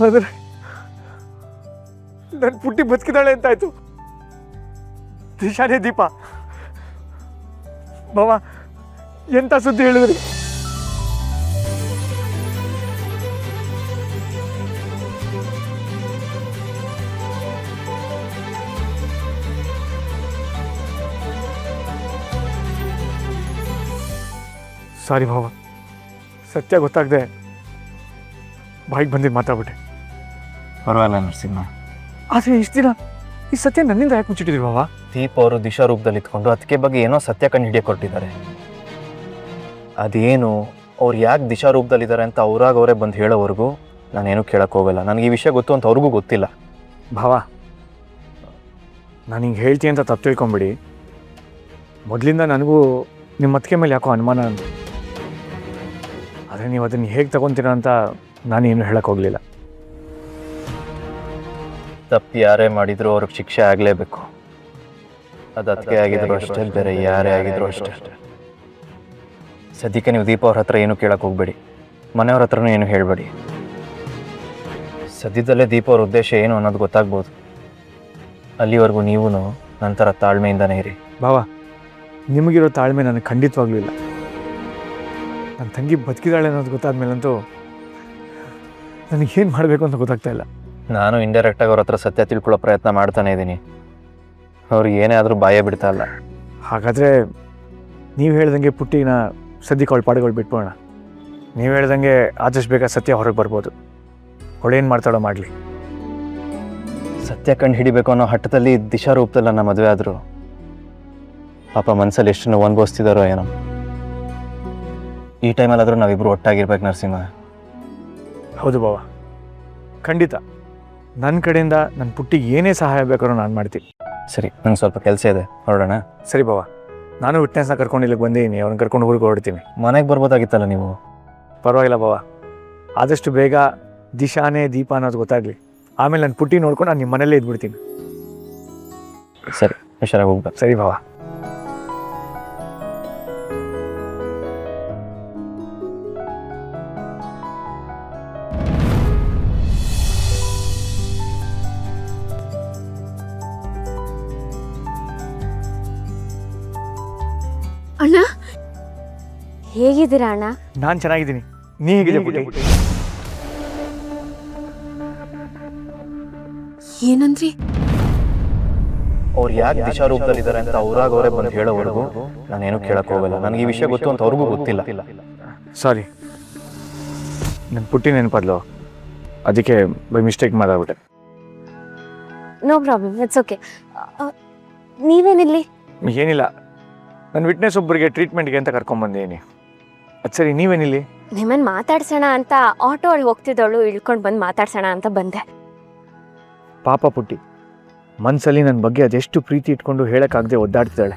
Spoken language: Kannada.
ಆದರೆ ನನ್ನ ಪುಟ್ಟಿ ಬದುಕಿದಾಳೆ ಅಂತಾಯ್ತು. ದಿಶಾನೇ ದೀಪ. ಬಾವ, ಎಂತ ಸುದ್ದಿ ಹೇಳಿದ್ರಿ? ಸಾರಿ ಭಾವ, ಸತ್ಯ ಗೊತ್ತಾಗದೆ ಬಾಯಿಗೆ ಬಂದಿದ್ದು ಮಾತಾಡ್ಬಿಟ್ಟೆ. ಪರವಾಗಿಲ್ಲ ನರಸಿಂಹ. ಆದರೆ ಇಷ್ಟು ದಿನ ಈ ಸತ್ಯ ನನ್ನಿಂದ ಯಾಕೆ ಮುಚ್ಚಿಟ್ಟಿದ್ರಿ ಭಾವ? ದೀಪ್ ಅವರು ದಿಶಾ ರೂಪದಲ್ಲಿ ಇಟ್ಕೊಂಡು ಅದಕ್ಕೆ ಬಗ್ಗೆ ಏನೋ ಸತ್ಯ ಕಂಡು ಹಿಡಿಯಕ್ಕೆ ಕೊಟ್ಟಿದ್ದಾರೆ. ಅದೇನು ಅವ್ರು ಯಾಕೆ ದಿಶಾ ರೂಪದಲ್ಲಿದ್ದಾರೆ ಅಂತ ಅವರೇ ಬಂದು ಹೇಳೋವರೆಗೂ ನಾನೇನು ಕೇಳಕ್ಕೆ ಹೋಗಲ್ಲ. ನನಗೆ ಈ ವಿಷಯ ಗೊತ್ತು ಅಂತ ಅವ್ರಿಗೂ ಗೊತ್ತಿಲ್ಲ. ಭಾವ, ನಾನು ಹಿಂಗೆ ಹೇಳ್ತೀನಿ ಅಂತ ತಪ್ಪು ತಿಳ್ಕೊಂಬಿಡಿ. ಮೊದಲಿಂದ ನನಗೂ ನಿಮ್ಮ ಮತ್ತಿಗೆ ಮೇಲೆ ಯಾಕೋ ಅನುಮಾನ ಅಂತ. ಆದರೆ ನೀವು ಅದನ್ನು ಹೇಗೆ ತಗೊತೀರ ಅಂತ ನಾನೇನು ಹೇಳಕ್ಕೆ ಹೋಗಲಿಲ್ಲ. ತಪ್ಪು ಯಾರೇ ಮಾಡಿದ್ರು ಅವ್ರಿಗೆ ಶಿಕ್ಷೆ ಆಗಲೇಬೇಕು. ಅದು ಅದಕ್ಕೆ ಆಗಿದ್ರು ಅಷ್ಟೇ, ಬೇರೆ ಯಾರೇ ಆಗಿದ್ರು ಅಷ್ಟೇ. ಸದ್ಯಕ್ಕೆ ನೀವು ದೀಪ ಅವ್ರ ಹತ್ರ ಏನು ಕೇಳಕ್ಕೆ ಹೋಗಬೇಡಿ, ಮನೆಯವ್ರ ಹತ್ರನೂ ಏನು ಹೇಳಬೇಡಿ. ಸದ್ಯದಲ್ಲೇ ದೀಪ ಅವ್ರ ಉದ್ದೇಶ ಏನು ಅನ್ನೋದು ಗೊತ್ತಾಗ್ಬೋದು. ಅಲ್ಲಿವರೆಗೂ ನೀವು ನಂತರ ತಾಳ್ಮೆಯಿಂದನೇ ಇರಿ. ಭಾವ, ನಿಮಗಿರೋ ತಾಳ್ಮೆ ನನಗೆ ಖಂಡಿತವಾಗ್ಲೂ ಇಲ್ಲ. ನನ್ನ ತಂಗಿ ಬದುಕಿದಾಳೆ ಅನ್ನೋದು ಗೊತ್ತಾದ್ಮೇಲಂತೂ ನನಗೇನು ಮಾಡಬೇಕು ಅಂತ ಗೊತ್ತಾಗ್ತಾ ಇಲ್ಲ. ನಾನು ಇಂಡೈರೆಕ್ಟಾಗಿ ಅವ್ರ ಹತ್ರ ಸತ್ಯ ತಿಳ್ಕೊಳ್ಳೋ ಪ್ರಯತ್ನ ಮಾಡ್ತಾನೆ ಇದ್ದೀನಿ. ಅವ್ರಿಗೆ ಏನೇ ಆದರೂ ಬಾಯೇ ಬಿಡ್ತಾ ಇಲ್ಲ. ಹಾಗಾದರೆ ನೀವು ಹೇಳ್ದಂಗೆ ಪುಟ್ಟಿನ ಸದ್ಯಕ್ಕೆ ಅವಳ ಪಾಡುಗಳು ಬಿಟ್ಬೋಣ. ನೀವು ಹೇಳ್ದಂಗೆ ಆದಷ್ಟು ಬೇಗ ಸತ್ಯ ಹೊರಗೆ ಬರ್ಬೋದು. ಅವಳೇನು ಮಾಡ್ತಾಳೋ ಮಾಡಲಿ. ಸತ್ಯ ಕಂಡು ಹಿಡಿಬೇಕು ಅನ್ನೋ ಹಠದಲ್ಲಿ ದಿಶಾ ರೂಪದಲ್ಲಿ ನನ್ನ ಮದುವೆ ಆದರು. ಪಾಪ ಮನಸ್ಸಲ್ಲಿ ಎಷ್ಟು ನೋವು ಅನುಭವಿಸ್ತಿದ್ದಾರೋ ಏನೋ. ಈ ಟೈಮಲ್ಲಾದರೂ ನಾವಿಬ್ಬರು ಒಟ್ಟಾಗಿರ್ಬೇಕು ನರಸಿಂಹ. ಹೌದು ಬಾವ, ಖಂಡಿತ. ನನ್ನ ಕಡೆಯಿಂದ ನನ್ನ ಪುಟ್ಟಿಗೆ ಏನೇ ಸಹಾಯ ಬೇಕಾದ್ರೂ ನಾನು ಮಾಡ್ತೀನಿ. ಸರಿ, ನಂಗೆ ಸ್ವಲ್ಪ ಕೆಲಸ ಇದೆ, ಹೊರಡೋಣ. ಸರಿ ಬಾವ, ನಾನು ವಿಟ್ನೆಸ್ನ ಕರ್ಕೊಂಡು ಇಲ್ಲಿಗೆ ಬಂದಿದ್ದೀನಿ. ಅವ್ರನ್ನ ಕರ್ಕೊಂಡು ಊರಿಗೆ ಹೊರಡ್ತೀನಿ. ಮನೆಗೆ ಬರ್ಬೋದಾಗಿತ್ತಲ್ಲ ನೀವು. ಪರವಾಗಿಲ್ಲ ಬಾವ, ಆದಷ್ಟು ಬೇಗ ದಿಶಾನೇ ದೀಪ ಅನ್ನೋದು ಗೊತ್ತಾಗಲಿ. ಆಮೇಲೆ ನನ್ನ ಪುಟ್ಟಿ ನೋಡ್ಕೊಂಡು ನಾನು ನಿಮ್ಮ ಮನೇಲೇ ಇದ್ಬಿಡ್ತೀನಿ. ಸರಿ, ಹುಷಾರಾಗಿ ಹೋಗ್ಬೇಕು. ಸರಿ ಬಾವ. ಅಣ್ಣ, ಹೇಗಿದ್ದೀರಾ ಅಣ್ಣ? ನಾನು ಚೆನ್ನಾಗಿದ್ದೀನಿ. ನೀ ಹೇಗಿದೆ ಪುಟ್ಟಿ? ಏನಂದ್ರಿ? ಅವ್ರು ಯಾಕೆ ದಿಶಾ ರೂಪದಲ್ಲಿದ್ದಾರೆ ಅಂತ ಅವರೇ ಬಂದು ಹೇಳೋವರೆಗೂ ನಾನೇನು ಕೇಳಕ್ಕೆ ಹೋಗಲ್ಲ. ನನಗೆ ಈ ವಿಷಯ ಗೊತ್ತು ಅಂತ ಅವ್ರಿಗೂ ಗೊತ್ತಿಲ್ಲ. ಸಾರಿ, ನನ್ನ ಪುಟ್ಟಿ ನೆನಪದ್ಲು, ಅದಕ್ಕೆ ಬೈ ಮಿಸ್ಟೇಕ್ ಮಾತಾಡ್ಬಿಟ್ಟೆ. No problem, it's okay. ನೀವೇನಿಲ್ಲಿ? ಏನಿಲ್ಲ, ನನ್ನ ವಿಟ್ನೆಸ್ ಒಬ್ಬರಿಗೆ ಟ್ರೀಟ್ಮೆಂಟ್ಗೆ ಅಂತ ಕರ್ಕೊಂಬಂದಿದ್ದೀನಿ. ಅದು ಸರಿ, ನೀವೇನಿಲ್ಲಿ? ನಿಮ್ಮನ್ನು ಮಾತಾಡ್ಸೋಣ ಅಂತ ಆಟೋ ಒಳಗೆ ಹೋಗ್ತಿದ್ದವಳು ಇಳ್ಕೊಂಡು ಬಂದು ಮಾತಾಡ್ಸೋಣ ಅಂತ ಬಂದೆ. ಪಾಪ ಪುಟ್ಟಿ ಮನಸ್ಸಲ್ಲಿ ನನ್ನ ಬಗ್ಗೆ ಅದೆಷ್ಟು ಪ್ರೀತಿ ಇಟ್ಕೊಂಡು ಹೇಳೋಕ್ಕಾಗದೆ ಒದ್ದಾಡ್ತಿದ್ದಾಳೆ.